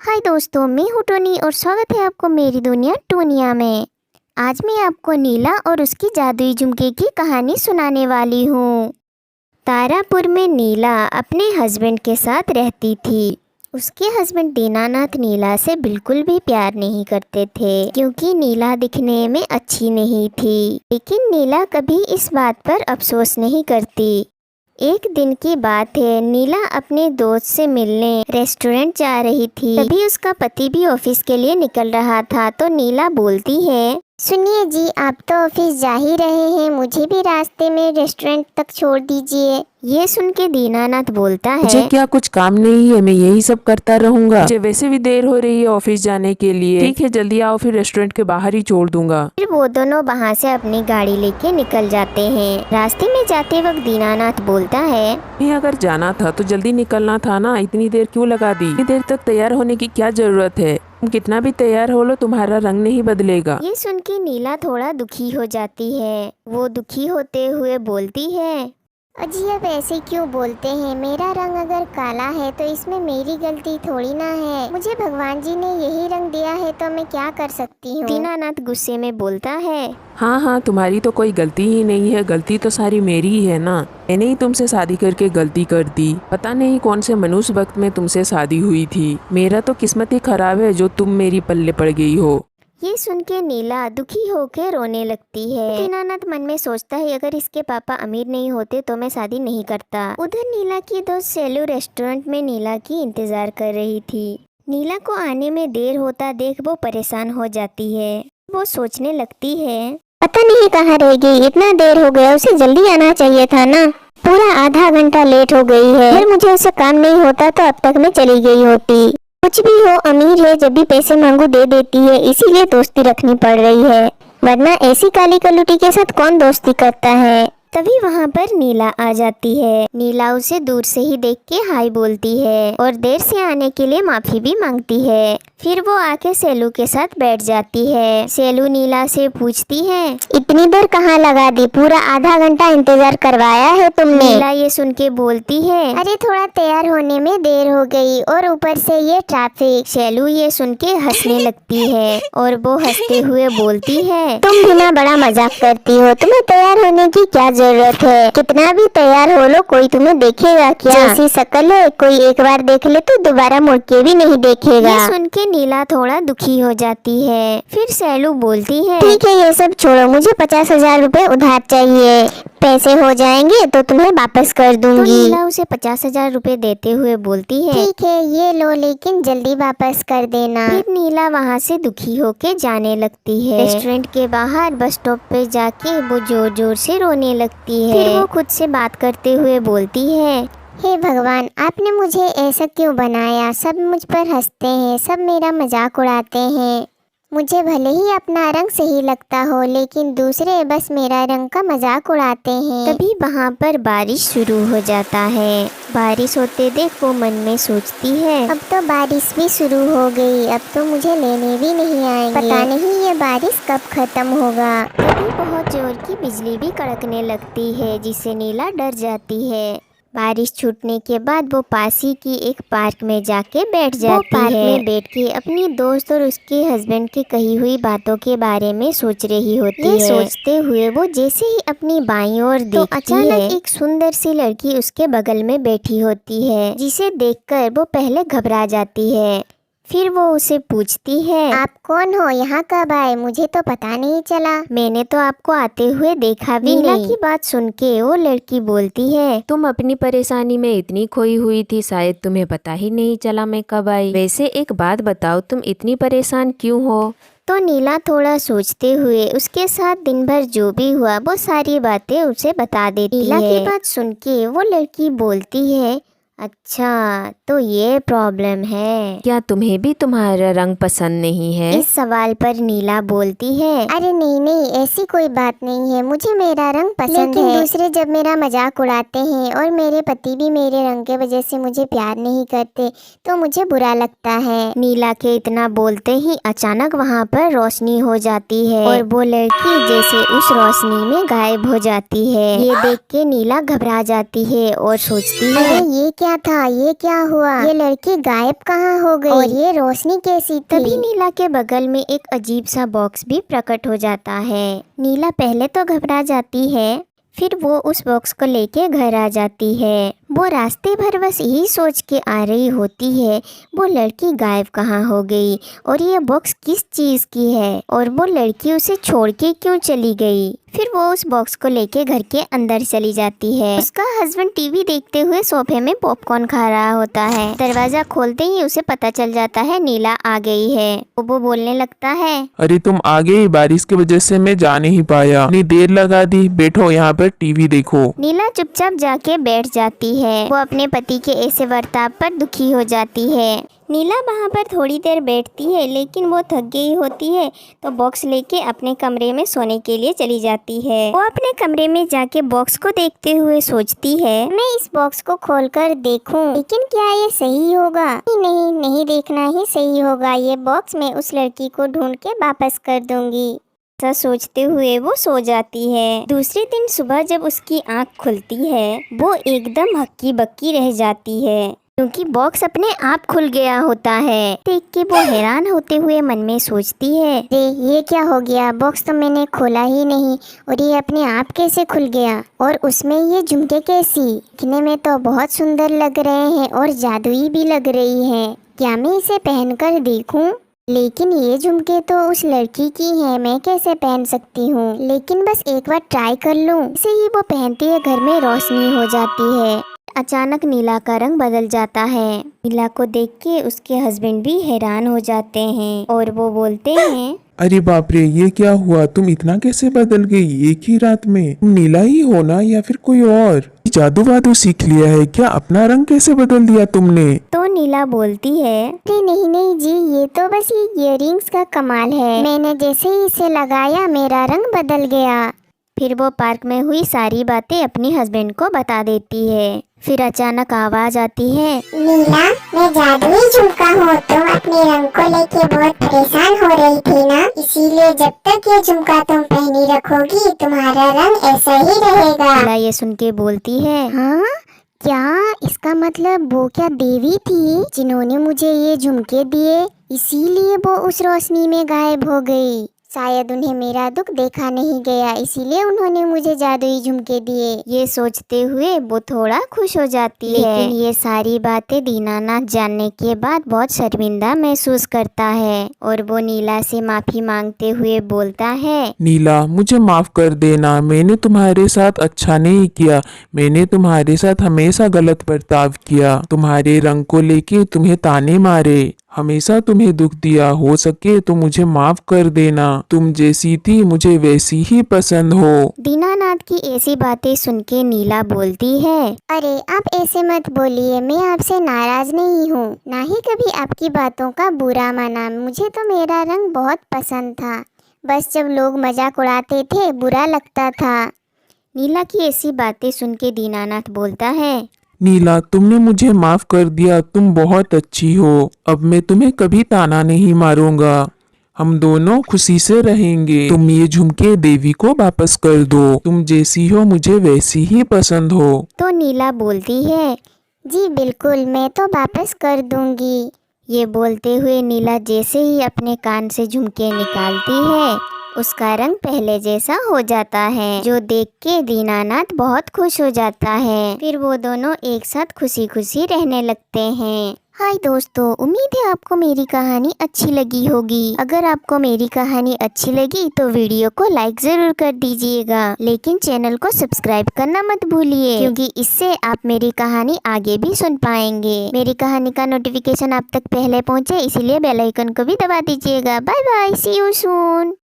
हाय दोस्तों, मैं हूँ टोनी और स्वागत है आपको मेरी दुनिया टोनिया में। आज मैं आपको नीला और उसकी जादुई झुमके की कहानी सुनाने वाली हूँ। तारापुर में नीला अपने हस्बैंड के साथ रहती थी। उसके हस्बैंड दीनानाथ नीला से बिल्कुल भी प्यार नहीं करते थे क्योंकि नीला दिखने में अच्छी नहीं थी। लेकिन नीला कभी इस बात पर अफसोस नहीं करती। एक दिन की बात है, नीला अपने दोस्त से मिलने रेस्टोरेंट जा रही थी। तभी उसका पति भी ऑफिस के लिए निकल रहा था तो नीला बोलती है, सुनिए जी, आप तो ऑफिस जा ही रहे हैं, मुझे भी रास्ते में रेस्टोरेंट तक छोड़ दीजिए। ये सुन के दीनानाथ बोलता है, मुझे क्या कुछ काम नहीं है, मैं यही सब करता रहूंगा। मुझे वैसे भी देर हो रही है ऑफिस जाने के लिए। ठीक है, जल्दी आओ, फिर रेस्टोरेंट के बाहर ही छोड़ दूंगा। फिर वो दोनों वहाँ से अपनी गाड़ी लेके निकल जाते हैं। रास्ते में जाते वक्त दीनानाथ बोलता है, नहीं, अगर जाना था तो जल्दी निकलना था ना, इतनी देर क्यों लगा दी? इतनी देर तक तैयार होने की क्या जरूरत है? तुम कितना भी तैयार हो लो, तुम्हारा रंग नहीं बदलेगा। ये सुन के नीला थोड़ा दुखी हो जाती है। वो दुखी होते हुए बोलती है, अजी अब ऐसे क्यों बोलते हैं, मेरा रंग अगर काला है तो इसमें मेरी गलती थोड़ी ना है। मुझे भगवान जी ने यही रंग दिया है तो मैं क्या कर सकती हूँ। दीनानाथ गुस्से में बोलता है, हाँ, तुम्हारी तो कोई गलती ही नहीं है, गलती तो सारी मेरी ही है ना। मैंने ही तुमसे शादी करके गलती कर दी। पता नहीं कौन से मनुष्य वक्त में तुमसे शादी हुई थी। मेरा तो किस्मत ही खराब है जो तुम मेरी पल्ले पड़ गई हो। ये सुन के नीला दुखी होकर रोने लगती है। दीनानाथ मन में सोचता है, अगर इसके पापा अमीर नहीं होते तो मैं शादी नहीं करता। उधर नीला की दोस्त सेलू रेस्टोरेंट में नीला की इंतजार कर रही थी। नीला को आने में देर होता देख वो परेशान हो जाती है। वो सोचने लगती है, पता नहीं कहाँ रह गई, इतना देर हो गया, उसे जल्दी आना चाहिए था ना। पूरा आधा घंटा लेट हो गई है। अगर मुझे उसे काम नहीं होता तो अब तक मैं चली गई होती। कुछ भी हो, अमीर है, जब भी पैसे मांगू दे देती है, इसीलिए दोस्ती रखनी पड़ रही है, वरना ऐसी काली कलुटी के साथ कौन दोस्ती करता है। तभी वहाँ पर नीला आ जाती है। नीला उसे दूर से ही देख के हाय बोलती है और देर से आने के लिए माफी भी मांगती है। फिर वो आके सेलू के साथ बैठ जाती है। सेलू नीला से पूछती है, इतनी देर कहाँ लगा दी, पूरा आधा घंटा इंतजार करवाया है तुमने। नीला ये सुन के बोलती है, अरे थोड़ा तैयार होने में देर हो गई और ऊपर से ये ट्रैफिक। सेलू ये सुन के हंसने लगती है और वो हंसते हुए बोलती है, तुम भी ना बड़ा मजाक करती हो, तुम्हें तैयार होने की क्या जरूरत है, कितना भी तैयार हो लो कोई तुम्हें देखेगा क्या? जैसी शक्ल है, कोई एक बार देख ले तो दोबारा मुड़ के भी नहीं देखेगा। ये सुन के नीला थोड़ा दुखी हो जाती है। फिर सेलू बोलती है, ठीक है ये सब छोड़ो, मुझे 50,000 रुपए उधार चाहिए, पैसे हो जाएंगे तो तुम्हें वापस कर दूंगी। तो नीला उसे 50,000 रुपए देते हुए बोलती है, ठीक है ये लो, लेकिन जल्दी वापस कर देना। फिर नीला वहाँ से दुखी होके जाने लगती है। रेस्टोरेंट के बाहर बस स्टॉप पे जाके वो जोर जोर से रोने लगती है। फिर वो खुद से बात करते हुए बोलती है, हे भगवान, आपने मुझे ऐसा क्यों बनाया, सब मुझ पर हंसते हैं, सब मेरा मजाक उड़ाते हैं। मुझे भले ही अपना रंग सही लगता हो लेकिन दूसरे बस मेरा रंग का मजाक उड़ाते हैं। तभी वहाँ पर बारिश शुरू हो जाता है। बारिश होते देख वो मन में सोचती है, अब तो बारिश भी शुरू हो गई, अब तो मुझे लेने भी नहीं आएंगे, पता नहीं ये बारिश कब खत्म होगा। तभी बहुत जोर की बिजली भी कड़कने लगती है जिससे नीला डर जाती है। बारिश छूटने के बाद वो पास ही की एक पार्क में जाके बैठ जाती है। वो पार्क में बैठ के अपनी दोस्त और उसके हस्बैंड की कही हुई बातों के बारे में सोच रही होती है। सोचते हुए वो जैसे ही अपनी बाईं ओर देखती है, अचानक एक सुंदर सी लड़की उसके बगल में बैठी होती है, जिसे देखकर वो पहले घबरा जाती है। फिर वो उसे पूछती है, आप कौन हो, यहाँ कब आए, मुझे तो पता नहीं चला, मैंने तो आपको आते हुए देखा भी नहीं। नीला की बात सुन के वो लड़की बोलती है, तुम अपनी परेशानी में इतनी खोई हुई थी, शायद तुम्हें पता ही नहीं चला मैं कब आई। वैसे एक बात बताओ, तुम इतनी परेशान क्यों हो? तो नीला थोड़ा सोचते हुए उसके साथ दिन भर जो भी हुआ वो सारी बातें उसे बता देती है। नीला की बात सुन के वो लड़की बोलती है, अच्छा तो ये प्रॉब्लम है, क्या तुम्हें भी तुम्हारा रंग पसंद नहीं है? इस सवाल पर नीला बोलती है, अरे नहीं नहीं, ऐसी कोई बात नहीं है, मुझे मेरा रंग पसंद है, लेकिन दूसरे जब मेरा मजाक उड़ाते हैं और मेरे पति भी मेरे रंग के वजह से मुझे प्यार नहीं करते तो मुझे बुरा लगता है। नीला के इतना बोलते ही अचानक वहाँ पर रोशनी हो जाती है और वो लड़की जैसे उस रोशनी में गायब हो जाती है। ये देख के नीला घबरा जाती है और सोचती है, ये क्या था? ये क्या हुआ? ये लड़की गायब कहाँ हो गई? और ये रोशनी कैसी थी? तभी नीला के बगल में एक अजीब सा बॉक्स भी प्रकट हो जाता है। नीला पहले तो घबरा जाती है, फिर वो उस बॉक्स को लेके घर आ जाती है। वो रास्ते भर बस यही सोच के आ रही होती है, वो लड़की गायब कहाँ हो गई और ये बॉक्स किस चीज़ की है और वो लड़की उसे छोड़ के क्यों चली गई। फिर वो उस बॉक्स को लेके घर के अंदर चली जाती है। उसका हस्बैंड टीवी देखते हुए सोफे में पॉपकॉर्न खा रहा होता है। दरवाजा खोलते ही उसे पता चल जाता है नीला आ गई है। वो बोलने लगता है, अरे तुम आ गई, बारिश की वजह से मैं जा नहीं पाया, इतनी देर लगा दी, बैठो यहाँ पर टीवी देखो। नीला चुपचाप जाके बैठ जाती है। वो अपने पति के ऐसे बर्ताव पर दुखी हो जाती है। नीला वहाँ पर थोड़ी देर बैठती है, लेकिन वो थक गई होती है तो बॉक्स लेके अपने कमरे में सोने के लिए चली जाती है। वो अपने कमरे में जाके बॉक्स को देखते हुए सोचती है, मैं इस बॉक्स को खोलकर देखूं, लेकिन क्या ये सही होगा? नहीं, नहीं देखना ही सही होगा। ये बॉक्स मैं उस लड़की को ढूंढ के वापस कर दूंगी। ऐसा सोचते हुए वो सो जाती है। दूसरे दिन सुबह जब उसकी आंख खुलती है, वो एकदम हक्की बक्की रह जाती है, क्योंकि बॉक्स अपने आप खुल गया होता है। देख के वो हैरान होते हुए मन में सोचती है, रे ये क्या हो गया? बॉक्स तो मैंने खोला ही नहीं और ये अपने आप कैसे खुल गया? और उसमें ये झुमके कैसी? दिखने में तो बहुत सुंदर लग रहे हैं और जादुई भी लग रही हैं। क्या मैं इसे पहनकर देखूं? लेकिन ये झुमके तो उस लड़की की हैं, मैं कैसे पहन सकती हूँ? लेकिन बस एक बार ट्राई कर लूँ। इसे ही वो पहनती है, घर में रोशनी हो जाती है। अचानक नीला का रंग बदल जाता है। नीला को देख के उसके हस्बैंड भी हैरान हो जाते हैं और वो बोलते हैं, अरे बाप रे, ये क्या हुआ? तुम इतना कैसे बदल गई एक ही रात में? तुम नीला ही हो ना या फिर कोई और? जादू वादू सीख लिया है क्या? अपना रंग कैसे बदल दिया तुमने? तो नीला बोलती है, अरे नहीं नहीं जी, ये तो बस ये इयररिंग्स का कमाल है। मैंने जैसे ही इसे लगाया मेरा रंग बदल गया। फिर वो पार्क में हुई सारी बातें अपनी हस्बैंड को बता देती है। फिर अचानक आवाज आती है, नीला, मैं जादुई झुमका हूँ। तुम अपने रंग को लेके बहुत परेशान हो रही थी ना, इसीलिए जब तक ये झुमका तुम पहनी रखोगी तुम्हारा रंग ऐसा ही रहेगा। नीला ये सुन के बोलती है, हाँ क्या? इसका मतलब वो क्या देवी थी जिन्होंने मुझे ये झुमके दिए, इसीलिए वो उस रोशनी में गायब हो गई? शायद उन्हें मेरा दुख देखा नहीं गया, इसीलिए उन्होंने मुझे जादुई झुमके दिए। ये सोचते हुए वो थोड़ा खुश हो जाती है। लेकिन ये सारी बातें दीनानाथ जानने के बाद बहुत शर्मिंदा महसूस करता है और वो नीला से माफी मांगते हुए बोलता है, नीला, मुझे माफ कर देना, मैंने तुम्हारे साथ अच्छा नहीं किया। मैंने तुम्हारे साथ हमेशा गलत बर्ताव किया, तुम्हारे रंग को लेके तुम्हें ताने मारे, हमेशा तुम्हें दुख दिया। हो सके तो मुझे माफ कर देना। तुम जैसी थी मुझे वैसी ही पसंद हो। दीनानाथ की ऐसी बातें सुन के नीला बोलती है, अरे आप ऐसे मत बोलिए, मैं आपसे नाराज नहीं हूँ, ना ही कभी आपकी बातों का बुरा माना। मुझे तो मेरा रंग बहुत पसंद था, बस जब लोग मजाक उड़ाते थे बुरा लगता था। नीला की ऐसी बातें सुन के दीनानाथ बोलता है, नीला, तुमने मुझे माफ कर दिया, तुम बहुत अच्छी हो। अब मैं तुम्हें कभी ताना नहीं मारूंगा, हम दोनों खुशी से रहेंगे। तुम ये झुमके देवी को वापस कर दो, तुम जैसी हो मुझे वैसी ही पसंद हो। तो नीला बोलती है, जी बिल्कुल, मैं तो वापस कर दूंगी। ये बोलते हुए नीला जैसे ही अपने कान से झुमके निकालती है, उसका रंग पहले जैसा हो जाता है, जो देख के दीनानाथ बहुत खुश हो जाता है। फिर वो दोनों एक साथ खुशी खुशी रहने लगते हैं। हाय दोस्तों, उम्मीद है आपको मेरी कहानी अच्छी लगी होगी। अगर आपको मेरी कहानी अच्छी लगी तो वीडियो को लाइक जरूर कर दीजिएगा, लेकिन चैनल को सब्सक्राइब करना मत भूलिए, क्योंकि इससे आप मेरी कहानी आगे भी सुन पाएंगे। मेरी कहानी का नोटिफिकेशन आप तक पहले पहुंचे, इसीलिए बेल आइकन को भी दबा दीजिएगा। Bye bye, see you soon.